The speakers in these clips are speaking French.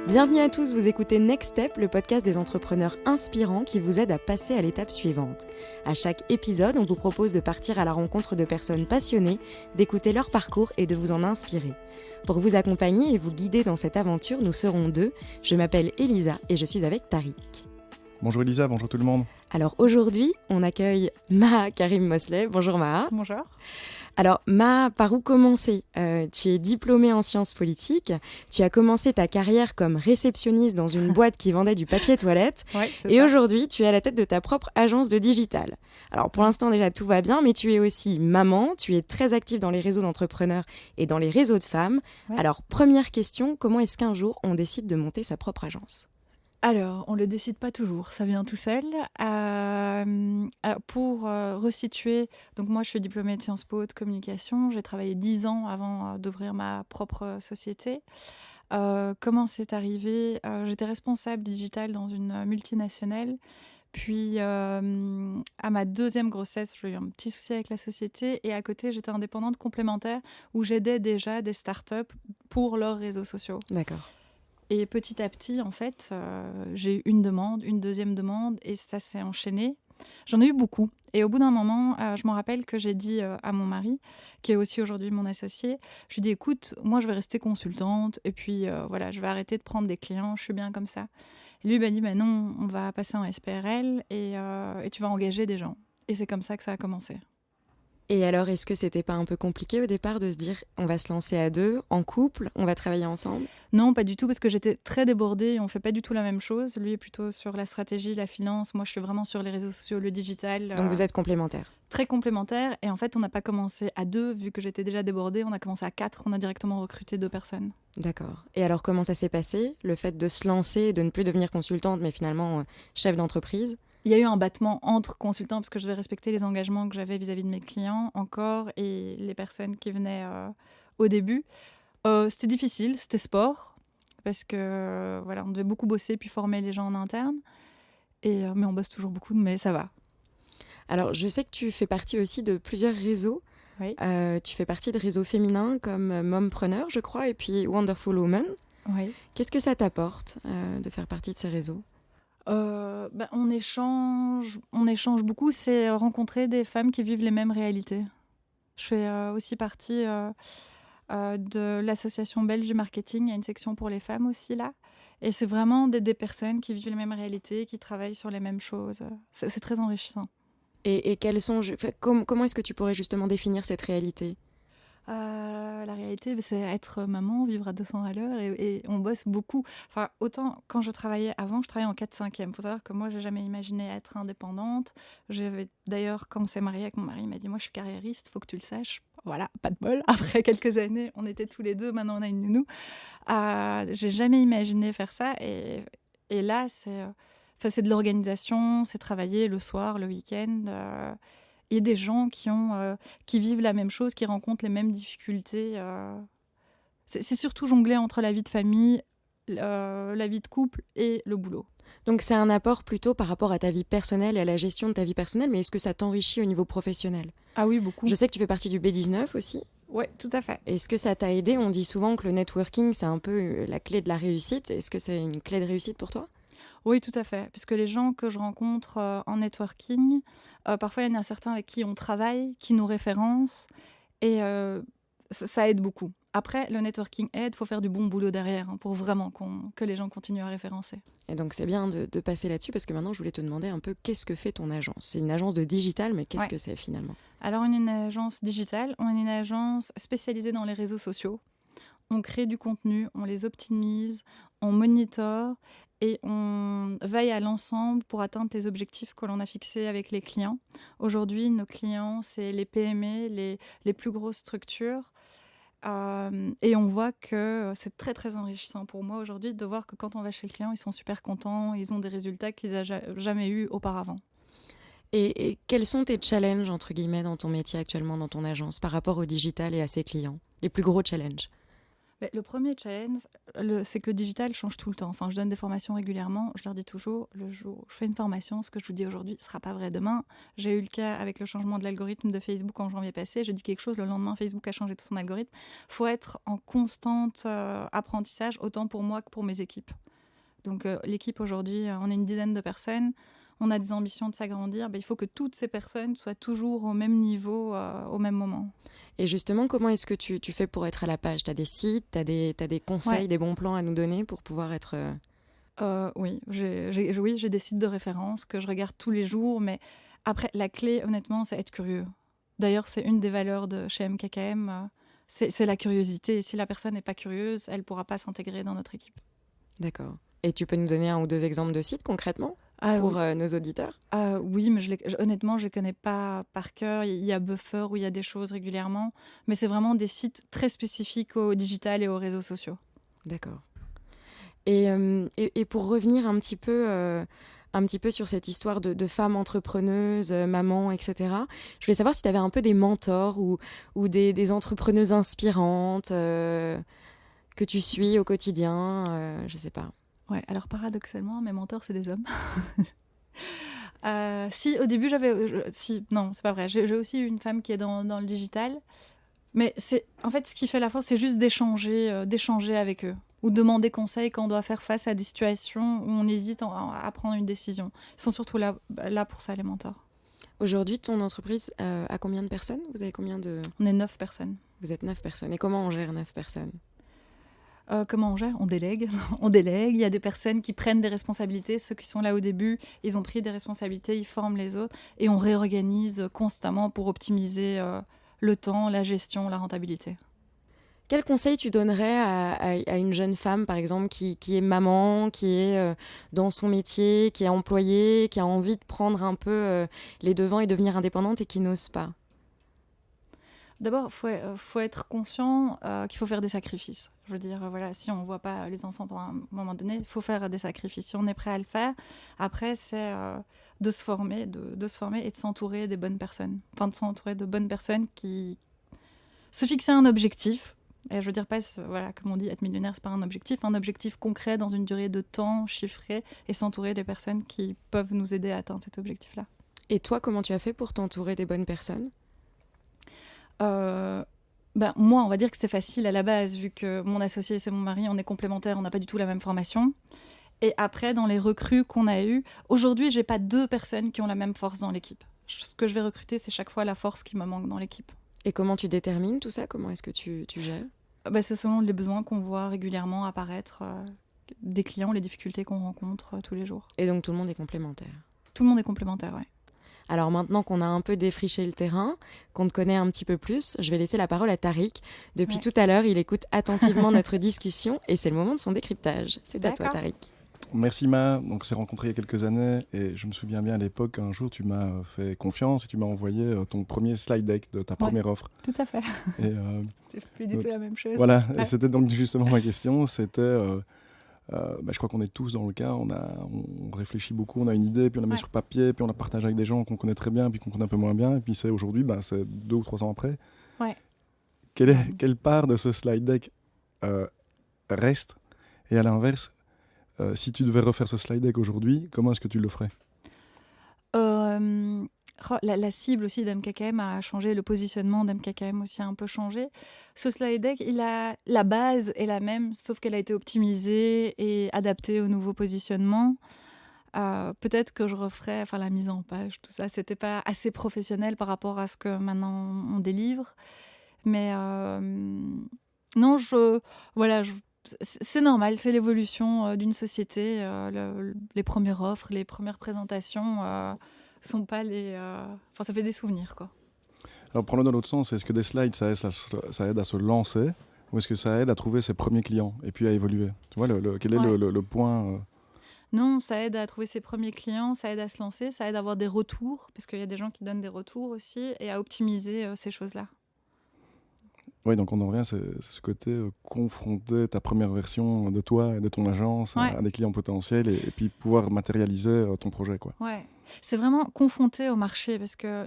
Bienvenue à tous, vous écoutez Next Step, le podcast des entrepreneurs inspirants qui vous aide à passer à l'étape suivante. À chaque épisode, on vous propose de partir à la rencontre de personnes passionnées, d'écouter leur parcours et de vous en inspirer. Pour vous accompagner et vous guider dans cette aventure, nous serons deux. Je m'appelle Elisa et je suis avec Tariq. Bonjour Elisa, bonjour tout le monde. Alors aujourd'hui, on accueille Maha Karim Mosleh. Bonjour Maha. Bonjour. Alors Maha, par où commencer ? Tu es diplômée en sciences politiques, tu as commencé ta carrière comme réceptionniste dans une boîte qui vendait du papier toilette et aujourd'hui tu es à la tête de ta propre agence de digital. Alors pour l'instant déjà tout va bien, mais tu es aussi maman, tu es très active dans les réseaux d'entrepreneurs et dans les réseaux de femmes. Ouais. Alors première question, comment est-ce qu'un jour on décide de monter sa propre agence ? Alors, on ne le décide pas toujours, ça vient tout seul. Pour resituer, donc moi je suis diplômée de Sciences Po de communication, j'ai travaillé 10 ans avant d'ouvrir ma propre société. Comment c'est arrivé ? J'étais responsable digital dans une multinationale. Puis, à ma deuxième grossesse, j'ai eu un petit souci avec la société. Et à côté, j'étais indépendante complémentaire où j'aidais déjà des startups pour leurs réseaux sociaux. D'accord. Et petit à petit, en fait, j'ai eu une demande, une deuxième demande, et ça s'est enchaîné. J'en ai eu beaucoup. Et au bout d'un moment, je me rappelle que j'ai dit à mon mari, qui est aussi aujourd'hui mon associé, je lui ai dit, écoute, moi, je vais rester consultante, et puis voilà, je vais arrêter de prendre des clients, je suis bien comme ça. Et lui, il m'a dit, bah non, on va passer en SPRL, et tu vas engager des gens. Et c'est comme ça que ça a commencé. Et alors, est-ce que c'était pas un peu compliqué au départ de se dire on va se lancer à deux, en couple, on va travailler ensemble ? Non, pas du tout, parce que j'étais très débordée et on fait pas du tout la même chose. Lui est plutôt sur la stratégie, la finance. Moi, je suis vraiment sur les réseaux sociaux, le digital. Donc vous êtes complémentaires ? Très complémentaires. Et en fait, on n'a pas commencé à 2, vu que j'étais déjà débordée. On a commencé à 4. On a directement recruté 2 personnes. D'accord. Et alors, comment ça s'est passé ? Le fait de se lancer, de ne plus devenir consultante, mais finalement chef d'entreprise ? Il y a eu un battement entre consultants parce que je devais respecter les engagements que j'avais vis-à-vis de mes clients encore et les personnes qui venaient au début. C'était difficile, c'était sport parce que voilà, on devait beaucoup bosser puis former les gens en interne. Mais on bosse toujours beaucoup, mais ça va. Alors, je sais que tu fais partie aussi de plusieurs réseaux. Oui. Tu fais partie de réseaux féminins comme Mompreneur, je crois, et puis Wonderful Woman. Oui. Qu'est-ce que ça t'apporte de faire partie de ces réseaux ? On échange beaucoup, c'est rencontrer des femmes qui vivent les mêmes réalités. Je fais aussi partie de l'association belge du marketing, il y a une section pour les femmes aussi là. Et c'est vraiment des personnes qui vivent les mêmes réalités, qui travaillent sur les mêmes choses. C'est très enrichissant. Et quelles sont, comment est-ce que tu pourrais justement définir cette réalité ? La réalité, c'est être maman, vivre à 200 à l'heure et on bosse beaucoup. Enfin, autant quand je travaillais avant, je travaillais en 4/5e. Il faut savoir que moi, j'ai jamais imaginé être indépendante. J'avais d'ailleurs, quand on s'est marié avec mon mari, il m'a dit, moi, je suis carriériste, faut que tu le saches. Voilà, pas de bol. Après quelques années, on était tous les deux, maintenant on a une nounou. J'ai jamais imaginé faire ça et là, c'est de l'organisation, c'est travailler le soir, le week-end. Il y a des gens qui vivent la même chose, qui rencontrent les mêmes difficultés. C'est surtout jongler entre la vie de famille, la vie de couple et le boulot. Donc c'est un apport plutôt par rapport à ta vie personnelle et à la gestion de ta vie personnelle, mais est-ce que ça t'enrichit au niveau professionnel ? Ah oui, beaucoup. Je sais que tu fais partie du B19 aussi. Oui, tout à fait. Est-ce que ça t'a aidé ? On dit souvent que le networking, c'est un peu la clé de la réussite. Est-ce que c'est une clé de réussite pour toi ? Oui, tout à fait. Parce que les gens que je rencontre en networking, parfois il y en a certains avec qui on travaille, qui nous référencent, et ça aide beaucoup. Après, le networking aide, il faut faire du bon boulot derrière pour vraiment que les gens continuent à référencer. Et donc c'est bien de passer là-dessus parce que maintenant je voulais te demander un peu qu'est-ce que fait ton agence ? C'est une agence de digital, mais qu'est-ce que c'est finalement ? Alors on est une agence digitale, on est une agence spécialisée dans les réseaux sociaux. On crée du contenu, on les optimise, on monitore et on veille à l'ensemble pour atteindre les objectifs que l'on a fixés avec les clients. Aujourd'hui, nos clients, c'est les PME, les plus grosses structures. Et on voit que c'est très très enrichissant pour moi aujourd'hui de voir que quand on va chez le client, ils sont super contents, ils ont des résultats qu'ils n'ont jamais eus auparavant. Et quels sont tes challenges, entre guillemets, dans ton métier actuellement, dans ton agence, par rapport au digital et à ses clients ? Les plus gros challenges ? Mais le premier challenge, c'est que le digital change tout le temps. Enfin, je donne des formations régulièrement. Je leur dis toujours, le jour où je fais une formation, ce que je vous dis aujourd'hui ne sera pas vrai demain. J'ai eu le cas avec le changement de l'algorithme de Facebook en janvier passé. Je dis quelque chose, le lendemain, Facebook a changé tout son algorithme. Il faut être en constante apprentissage, autant pour moi que pour mes équipes. Donc l'équipe aujourd'hui, on est une dizaine de personnes. On a des ambitions de s'agrandir. Il faut que toutes ces personnes soient toujours au même niveau, au même moment. Et justement, comment est-ce que tu fais pour être à la page ? Tu as des sites, tu as des conseils, des bons plans à nous donner pour pouvoir être... Oui, j'ai des sites de référence que je regarde tous les jours. Mais après, la clé, honnêtement, c'est être curieux. D'ailleurs, c'est une des valeurs de chez MKKM. C'est la curiosité. Et si la personne n'est pas curieuse, elle ne pourra pas s'intégrer dans notre équipe. D'accord. Et tu peux nous donner 1 ou 2 exemples de sites concrètement pour nos auditeurs ? Oui, mais honnêtement, je ne les connais pas par cœur. Il y a Buffer où il y a des choses régulièrement, mais c'est vraiment des sites très spécifiques au digital et aux réseaux sociaux. D'accord. Et pour revenir un petit peu sur cette histoire de femmes entrepreneuses, mamans, etc., je voulais savoir si tu avais un peu des mentors ou des entrepreneuses inspirantes que tu suis au quotidien, je ne sais pas. Ouais, alors paradoxalement, mes mentors, c'est des hommes. Si, au début, non, c'est pas vrai. J'ai aussi une femme qui est dans le digital. Mais en fait, ce qui fait la force, c'est juste d'échanger avec eux. Ou demander conseil quand on doit faire face à des situations où on hésite à prendre une décision. Ils sont surtout là pour ça, les mentors. Aujourd'hui, ton entreprise a combien de personnes ? Vous avez combien de... On est 9 personnes. Vous êtes 9 personnes. Et comment on gère 9 personnes ? Comment on gère ? On délègue. On délègue. Il y a des personnes qui prennent des responsabilités. Ceux qui sont là au début, ils ont pris des responsabilités, ils forment les autres. Et on réorganise constamment pour optimiser le temps, la gestion, la rentabilité. Quel conseil tu donnerais à une jeune femme, par exemple, qui est maman, qui est dans son métier, qui est employée, qui a envie de prendre un peu les devants et devenir indépendante et qui n'ose pas ? D'abord, faut être conscient qu'il faut faire des sacrifices. Je veux dire, voilà, si on ne voit pas les enfants pendant un moment donné, il faut faire des sacrifices. Si on est prêt à le faire, après, c'est de se former, de se former et de s'entourer des bonnes personnes. Enfin, de s'entourer de bonnes personnes qui se fixent un objectif. Et je veux dire, voilà, comme on dit, être millionnaire, c'est pas un objectif concret dans une durée de temps chiffrée et s'entourer des personnes qui peuvent nous aider à atteindre cet objectif-là. Et toi, comment tu as fait pour t'entourer des bonnes personnes ? Moi, on va dire que c'était facile à la base, vu que mon associé, c'est mon mari, on est complémentaires, on n'a pas du tout la même formation. Et après, dans les recrues qu'on a eues, aujourd'hui, j'ai pas 2 personnes qui ont la même force dans l'équipe. Ce que je vais recruter, c'est chaque fois la force qui me manque dans l'équipe. Et comment tu détermines tout ça ? Comment est-ce que tu gères ? C'est selon les besoins qu'on voit régulièrement apparaître des clients, les difficultés qu'on rencontre tous les jours. Et donc tout le monde est complémentaire ? Tout le monde est complémentaire, oui. Alors maintenant qu'on a un peu défriché le terrain, qu'on te connaît un petit peu plus, je vais laisser la parole à Tariq. Depuis tout à l'heure, il écoute attentivement notre discussion et c'est le moment de son décryptage. C'est à toi, Tariq. Merci Ma. Donc on s'est rencontrés il y a quelques années et je me souviens bien à l'époque, un jour tu m'as fait confiance et tu m'as envoyé ton premier slide deck de ta première offre. Tout à fait. Et, c'est plus du tout la même chose. Voilà, et c'était donc justement ma question, c'était... je crois qu'on est tous dans le cas, on réfléchit beaucoup, on a une idée, puis on la met sur papier, puis on la partage avec des gens qu'on connaît très bien, puis qu'on connaît un peu moins bien, et puis c'est aujourd'hui, c'est 2 ou 3 ans après. Ouais. Quelle part de ce slide deck reste ? Et à l'inverse, si tu devais refaire ce slide deck aujourd'hui, comment est-ce que tu le ferais ? La cible aussi d'MKKM a changé, le positionnement d'MKKM aussi a un peu changé. Ce slide deck, la base est la même, sauf qu'elle a été optimisée et adaptée au nouveau positionnement. Peut-être que je referais la mise en page, tout ça, c'était pas assez professionnel par rapport à ce que maintenant on délivre. Mais non, c'est normal, c'est l'évolution d'une société. Les premières offres, les premières présentations sont pas ça fait des souvenirs, quoi. Alors, prends-le dans l'autre sens. Est-ce que des slides, ça aide à se lancer, ou est-ce que ça aide à trouver ses premiers clients et puis à évoluer ? Tu vois, quel est le point Non, ça aide à trouver ses premiers clients, ça aide à se lancer, ça aide à avoir des retours, parce qu'il y a des gens qui donnent des retours aussi, et à optimiser ces choses-là. Oui, donc on en revient, c'est ce côté confronter ta première version de toi et de ton agence à des clients potentiels et puis pouvoir matérialiser ton projet, quoi. Ouais. C'est vraiment confronté au marché parce que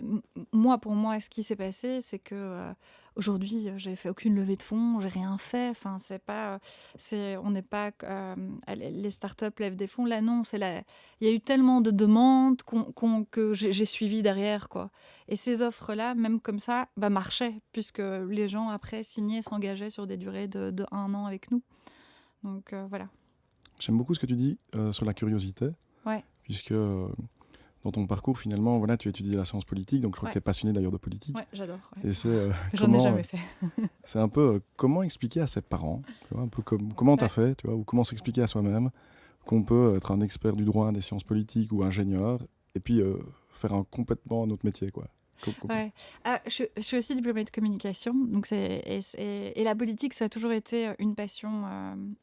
moi, pour moi, ce qui s'est passé, c'est que aujourd'hui, j'ai fait aucune levée de fonds, j'ai rien fait. Enfin, c'est pas, on n'est pas les startups lèvent des fonds. Là, non, il y a eu tellement de demandes que j'ai suivi derrière, quoi. Et ces offres-là, même comme ça, bah, marchaient puisque les gens après signaient, s'engageaient sur des durées de 1 an avec nous. Donc voilà. J'aime beaucoup ce que tu dis sur la curiosité, Ouais. puisque dans ton parcours, finalement, voilà, tu étudies la science politique, donc je crois que tu es passionné d'ailleurs de politique. Ouais, j'adore. Et c'est J'en ai jamais fait. c'est un peu comment expliquer à ses parents, tu vois, un peu comment t'as fait, tu vois, ou comment s'expliquer à soi-même qu'on peut être un expert du droit, des sciences politiques ou ingénieur, et puis faire complètement un autre métier, quoi. Ouais. Je suis aussi diplômée de communication, donc et la politique, ça a toujours été une passion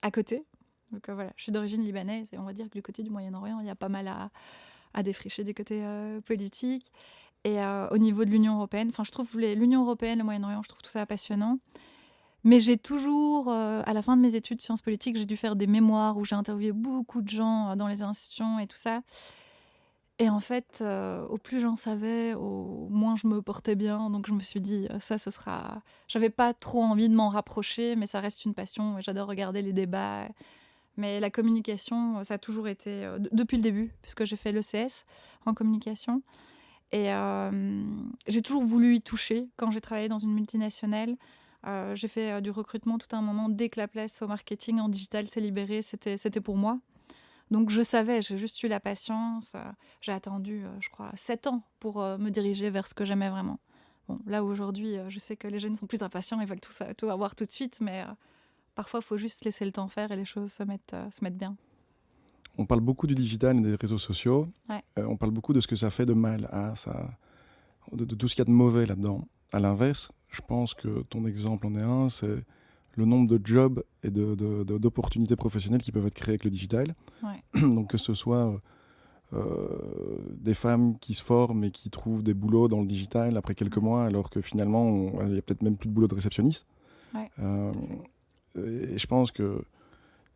à côté. Donc voilà, je suis d'origine libanaise et on va dire que du côté du Moyen-Orient, il y a pas mal à défricher du côté politique. Et au niveau de l'Union européenne, enfin, je trouve l'Union européenne, le Moyen-Orient, je trouve tout ça passionnant. Mais j'ai toujours, à la fin de mes études de sciences politiques, j'ai dû faire des mémoires où j'ai interviewé beaucoup de gens dans les institutions et tout ça. Et en fait, au plus j'en savais, au moins je me portais bien. Donc je me suis dit, ça, ce sera... J'avais pas trop envie de m'en rapprocher, mais ça reste une passion. J'adore regarder les débats. Mais la communication, ça a toujours été, depuis le début, puisque j'ai fait l'ECS en communication. Et j'ai toujours voulu y toucher. Quand j'ai travaillé dans une multinationale, j'ai fait du recrutement tout un moment. Dès que la place au marketing en digital s'est libérée, c'était pour moi. Donc je savais, j'ai juste eu la patience. J'ai attendu, je crois, 7 ans pour me diriger vers ce que j'aimais vraiment. Bon, là aujourd'hui, je sais que les jeunes sont plus impatients, ils veulent tout avoir tout de suite, mais parfois il faut juste laisser le temps faire et les choses se mettent bien. On parle beaucoup du digital et des réseaux sociaux. Ouais. On parle beaucoup de ce que ça fait de mal, de tout ce qu'il y a de mauvais là-dedans. À l'inverse, je pense que ton exemple en est un, c'est le nombre de jobs et d'opportunités professionnelles qui peuvent être créées avec le digital. Ouais. Donc que ce soit des femmes qui se forment et qui trouvent des boulots dans le digital après quelques mois, alors que finalement, il n'y a peut-être même plus de boulot de réceptionniste. Ouais. Et je pense que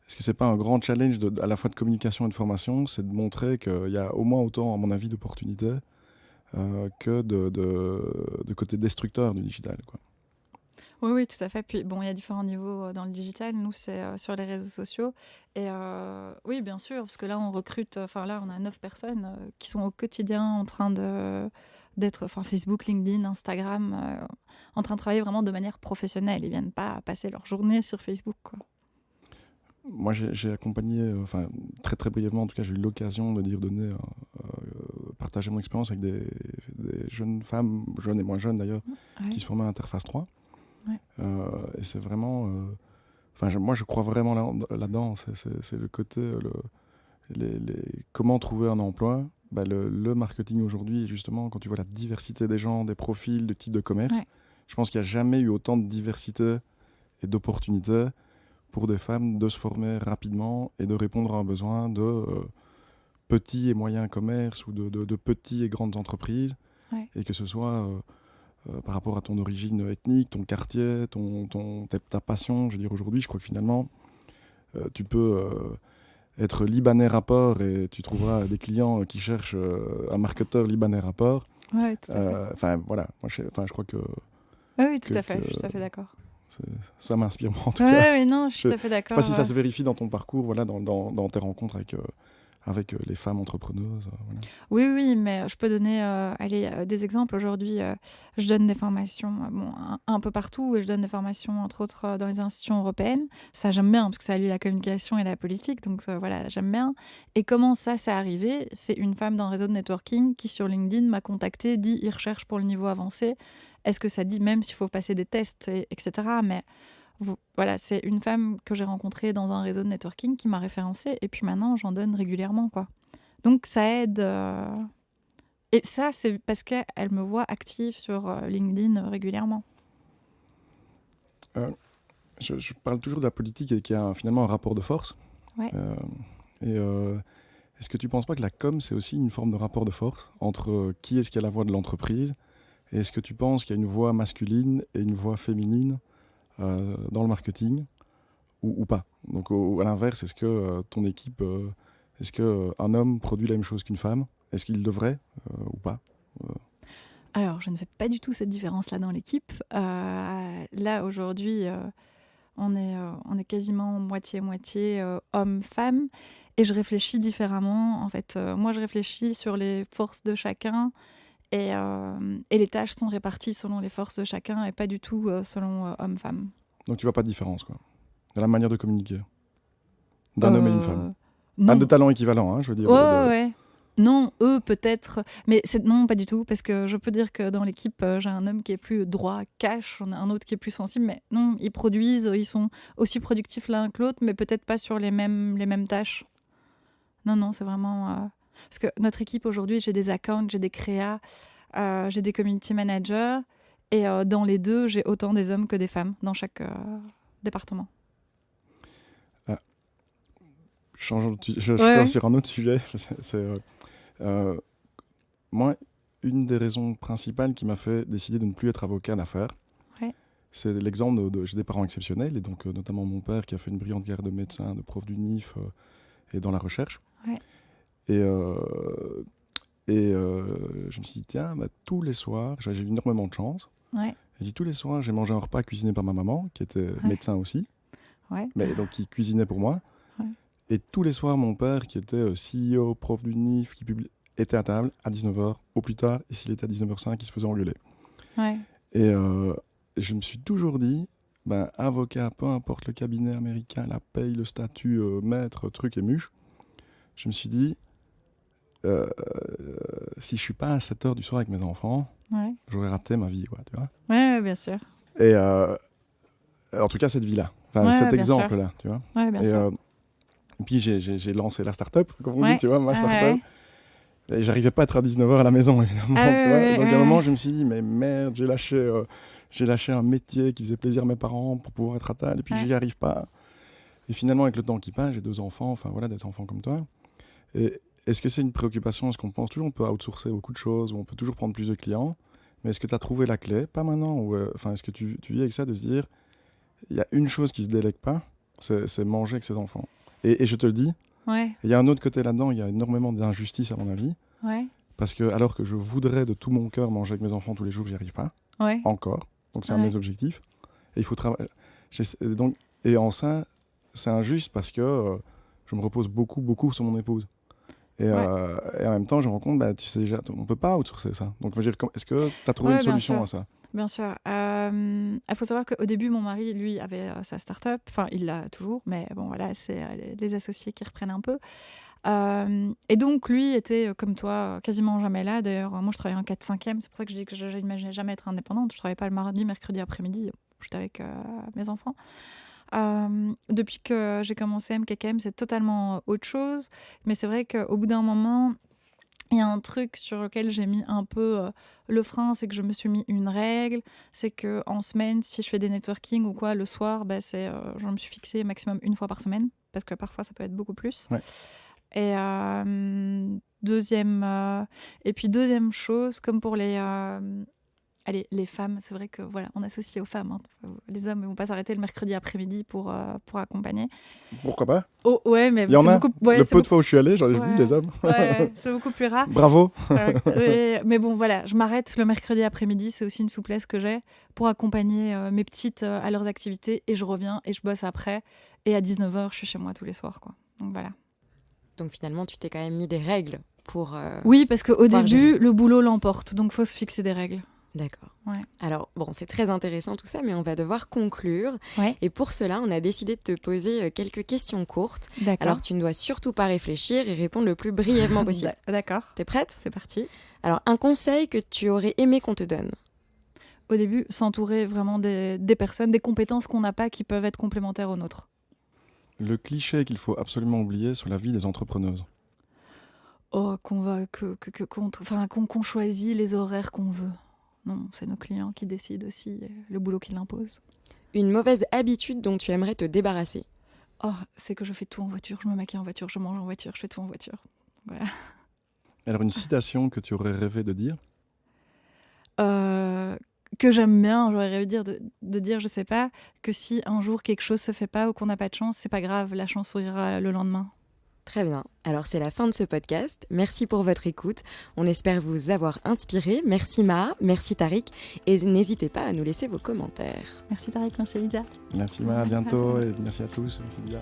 est-ce que c'est pas un grand challenge à la fois de communication et de formation, c'est de montrer qu'il y a au moins autant, à mon avis, d'opportunités que de côté destructeur du digital, quoi. Oui, oui, tout à fait. Puis bon, il y a différents niveaux dans le digital. Nous, c'est sur les réseaux sociaux. Et oui, bien sûr, parce que là, on recrute, enfin là, on a 9 personnes qui sont au quotidien en train d'être, enfin Facebook, LinkedIn, Instagram, en train de travailler vraiment de manière professionnelle. Ils viennent pas passer leur journée sur Facebook, quoi. Moi, j'ai accompagné, enfin très très brièvement, en tout cas, j'ai eu l'occasion de partager mon expérience avec des jeunes femmes, jeunes et moins jeunes d'ailleurs, Ouais. qui se formaient à Interface 3. Ouais. Et c'est vraiment... moi, je crois vraiment là-dedans. C'est le côté... comment trouver un emploi. Le marketing aujourd'hui, justement, quand tu vois la diversité des gens, des profils, de types de commerce, Ouais. je pense qu'il n'y a jamais eu autant de diversité et d'opportunités pour des femmes de se former rapidement et de répondre à un besoin de petits et moyens commerces ou de petits et grandes entreprises. Ouais. Et que ce soit par rapport à ton origine ethnique, ton quartier, ta passion. Je veux dire, aujourd'hui, je crois que finalement, tu peux être libanais rapport et tu trouveras des clients qui cherchent un marketeur libanais rapport. Ouais, tout à fait. Enfin, voilà. Je crois que... Oui, tout à fait. Je suis tout à fait d'accord. Ça m'inspire, moi, en tout Ouais, cas. ouais, non, je suis tout à fait Je sais d'accord. pas si ça se vérifie dans ton parcours, voilà, dans tes rencontres avec les femmes entrepreneuses. Voilà. Oui, oui, mais je peux donner des exemples. Aujourd'hui, je donne des formations un peu partout et je donne des formations, entre autres, dans les institutions européennes. Ça, j'aime bien parce que ça allie la communication et la politique. Donc voilà, j'aime bien. Et comment ça s'est arrivé? C'est une femme d'un réseau de networking qui, sur LinkedIn, m'a contactée, dit il recherche pour le niveau avancé. Est-ce que ça dit même s'il faut passer des tests, etc. Mais voilà, c'est une femme que j'ai rencontrée dans un réseau de networking qui m'a référencée. Et puis maintenant, j'en donne régulièrement, quoi. Donc ça aide. Et ça, c'est parce qu'elle me voit active sur LinkedIn régulièrement. Je parle toujours de la politique et qu'il y a finalement un rapport de force. Ouais. Est-ce que tu ne penses pas que la com, c'est aussi une forme de rapport de force entre qui est-ce qui a la voix de l'entreprise et est-ce que tu penses qu'il y a une voix masculine et une voix féminine dans le marketing ou pas? Donc à l'inverse, est-ce que ton équipe, est-ce qu'un homme produit la même chose qu'une femme Est-ce qu'il devrait ou pas Alors, je ne fais pas du tout cette différence-là dans l'équipe. Là, aujourd'hui, on est quasiment moitié-moitié homme-femme. Et je réfléchis différemment. En fait, moi, je réfléchis sur les forces de chacun. Et les tâches sont réparties selon les forces de chacun et pas du tout selon homme-femme. Donc tu vois pas de différence, quoi, dans la manière de communiquer d'un homme et une femme. Non. De talent équivalent, hein, je veux dire. Ouais. Non, eux peut-être, mais non, pas du tout, parce que je peux dire que dans l'équipe, j'ai un homme qui est plus droit, cash, on a un autre qui est plus sensible, mais non, ils produisent, ils sont aussi productifs l'un que l'autre, mais peut-être pas sur les mêmes tâches. Non, c'est vraiment... Parce que notre équipe aujourd'hui, j'ai des accounts, j'ai des créas, j'ai des community managers, et dans les deux, j'ai autant des hommes que des femmes dans chaque département. Je pense sur un autre sujet. Moi, une des raisons principales qui m'a fait décider de ne plus être avocat d'affaires, c'est l'exemple j'ai des parents exceptionnels, et donc notamment mon père qui a fait une brillante carrière de médecin, de prof d'UNIF et dans la recherche. Et je me suis dit, tiens, tous les soirs, j'ai eu énormément de chance. J'ai dit, tous les soirs, j'ai mangé un repas cuisiné par ma maman, qui était médecin aussi, mais donc qui cuisinait pour moi. Et tous les soirs, mon père, qui était CEO, prof d'UNIF, était à table à 19h au plus tard. Et s'il était à 19h05, il se faisait engueuler. Et je me suis toujours dit, avocat, peu importe le cabinet américain, la paye, le statut, maître, truc et muche, je me suis dit, si je suis pas à 7h du soir avec mes enfants, j'aurais raté ma vie, quoi, tu vois. Ouais, bien sûr. Et en tout cas, cette vie-là, cet exemple-là, tu vois. Bien sûr. Et puis j'ai lancé la start-up, comme on dit, tu vois, ma start-up. Et j'arrivais pas à être à 19h à la maison, évidemment, tu vois. Donc à un moment, je me suis dit, mais merde, j'ai lâché un métier qui faisait plaisir à mes parents pour pouvoir être à table, et puis j'y arrive pas. Et finalement, avec le temps qui passe, j'ai 2 enfants, enfin voilà, des enfants comme toi. Et est-ce que c'est une préoccupation? Est-ce qu'on pense toujours on peut outsourcer beaucoup de choses, ou on peut toujours prendre plus de clients? Mais est-ce que tu as trouvé la clé? Pas maintenant. Ou, est-ce que tu vis avec ça, de se dire, il y a une chose qui se délègue pas, c'est manger avec ses enfants. Et je te le dis, il y a un autre côté là-dedans, il y a énormément d'injustice à mon avis. Parce que alors que je voudrais de tout mon cœur manger avec mes enfants tous les jours, j'y arrive pas. Encore. Donc c'est un de mes objectifs. Et il faut travailler. Et en ça, c'est injuste parce que je me repose beaucoup sur mon épouse. Et en même temps, je me rends compte, tu sais déjà, on peut pas outsourcer ça. Donc je veux dire, est-ce que tu as trouvé une solution à ça? Bien sûr. Il faut savoir qu'au début, mon mari, lui, avait sa start-up. Enfin, il l'a toujours, mais bon, voilà, c'est les associés qui reprennent un peu. Et donc, lui était, comme toi, quasiment jamais là. D'ailleurs, moi, je travaillais en 4/5e. C'est pour ça que je dis que je n'imaginais jamais être indépendante. Je ne travaillais pas le mardi, mercredi après-midi. J'étais avec mes enfants. Depuis que j'ai commencé MKKM, c'est totalement autre chose. Mais c'est vrai qu'au bout d'un moment... Il y a un truc sur lequel j'ai mis un peu le frein, c'est que je me suis mis une règle, c'est qu'en semaine, si je fais des networking ou quoi, le soir, je me suis fixé maximum 1 fois par semaine, parce que parfois ça peut être beaucoup plus. Et deuxième chose, comme pour les femmes, c'est vrai que voilà, on associe aux femmes. Les hommes ne vont pas s'arrêter le mercredi après-midi pour accompagner. Pourquoi pas? Mais il y en a. Le peu de fois où je suis allé, j'en ai vu des hommes. C'est beaucoup plus rare. Bravo. Mais bon, voilà, je m'arrête le mercredi après-midi. C'est aussi une souplesse que j'ai pour accompagner mes petites à leurs activités. Et je reviens et je bosse après. Et à 19h, je suis chez moi tous les soirs, quoi. Donc voilà. Donc finalement, tu t'es quand même mis des règles pour... Oui, parce qu'au début, le boulot l'emporte. Donc il faut se fixer des règles. D'accord. Alors, bon, c'est très intéressant tout ça, mais on va devoir conclure. Et pour cela, on a décidé de te poser quelques questions courtes. Alors, tu ne dois surtout pas réfléchir et répondre le plus brièvement possible. D'accord. T'es prête? C'est parti. Alors, un conseil que tu aurais aimé qu'on te donne? Au début, s'entourer vraiment des personnes, des compétences qu'on n'a pas qui peuvent être complémentaires aux nôtres. Le cliché qu'il faut absolument oublier sur la vie des entrepreneuses. Qu'on choisit les horaires qu'on veut. Non, c'est nos clients qui décident aussi le boulot qu'ils imposent. Une mauvaise habitude dont tu aimerais te débarrasser? C'est que je fais tout en voiture. Je me maquille en voiture, je mange en voiture, je fais tout en voiture. Voilà. Alors, une citation que tu aurais rêvé de dire? Que j'aime bien, j'aurais rêvé de dire, je sais pas, que si un jour quelque chose se fait pas ou qu'on n'a pas de chance, c'est pas grave, la chance sourira le lendemain. Très bien. Alors, c'est la fin de ce podcast. Merci pour votre écoute. On espère vous avoir inspiré. Merci Maha, merci Tariq. Et n'hésitez pas à nous laisser vos commentaires. Merci Tariq, merci Lydia. Merci Maha, à bientôt et merci à tous. Merci Lydia.